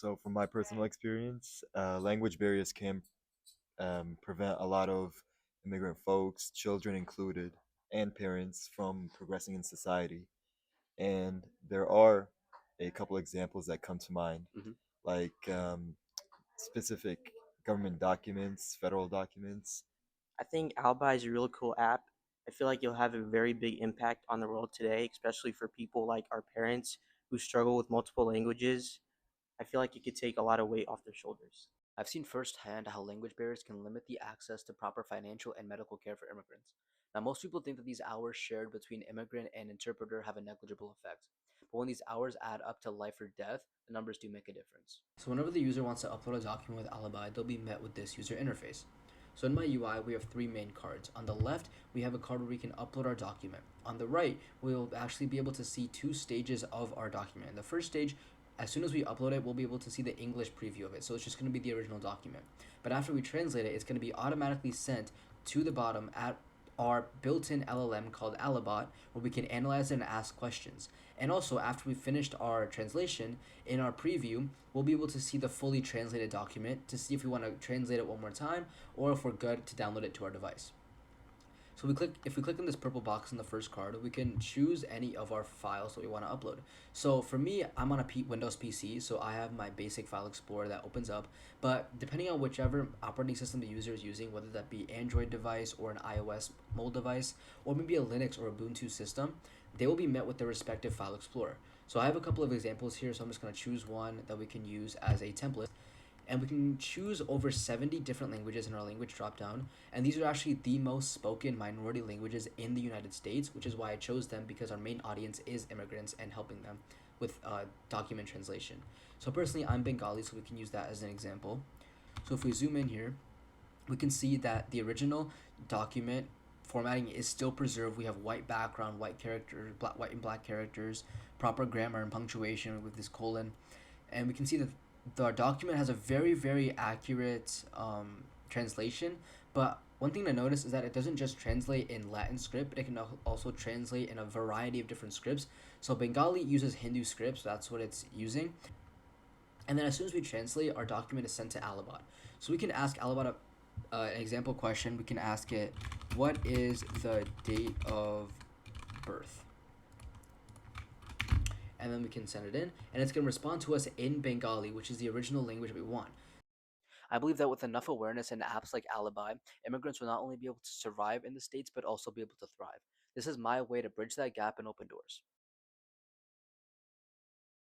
So, from my personal experience, language barriers can prevent a lot of immigrant folks, children included, and parents from progressing in society. And there are a couple examples that come to mind, Hmm. like specific government documents, federal documents. I think Alibi is a really cool app. I feel like you'll have a very big impact on the world today, especially for people like our parents who struggle with multiple languages. I feel like it could take a lot of weight off their shoulders. I've seen firsthand how language barriers can limit the access to proper financial and medical care for immigrants. Now, most people think that these hours shared between immigrant and interpreter have a negligible effect. But when these hours add up to life or death, the numbers do make a difference. So whenever the user wants to upload a document with Alibi, they'll be met with this user interface. So in my UI, we have three main cards. On the left, we have a card where we can upload our document. On the right, we'll actually be able to see two stages of our document. The first stage, as soon as we upload it, we'll be able to see the English preview of it. So it's just going to be the original document. But after we translate it, it's going to be automatically sent to the bottom at our built-in LLM called Alibot, where we can analyze it and ask questions. And also, after we finished our translation, in our preview, we'll be able to see the fully translated document to see if we want to translate it one more time or if we're good to download it to our device. So if we click on this purple box in the first card, we can choose any of our files that we want to upload. So for me, I'm on a Windows PC, so I have my basic file explorer that opens up. But depending on whichever operating system the user is using, whether that be Android device or an iOS mobile device, or maybe a Linux or Ubuntu system, they will be met with their respective file explorer. So I have a couple of examples here, so I'm just going to choose one that we can use as a template, and we can choose over 70 different languages in our language dropdown, and these are actually the most spoken minority languages in the United States, which is why I chose them, because our main audience is immigrants and helping them with document translation. So personally, I'm Bengali, so we can use that as an example. So if we zoom in here, we can see that the original document formatting is still preserved. We have white background, white characters, white and black characters, proper grammar and punctuation with this colon, and we can see that the document has a very accurate translation. But one thing to notice is that it doesn't just translate in Latin script; it can also translate in a variety of different scripts. So Bengali uses Hindu scripts; that's what it's using. And then as soon as we translate, our document is sent to Alibot. So we can ask Alibot an example question. We can ask it, "What is the date of birth?" And then we can send it in, and it's going to respond to us in Bengali, which is the original language we want. I believe that with enough awareness and apps like Alibi, immigrants will not only be able to survive in the States, but also be able to thrive. This is my way to bridge that gap and open doors.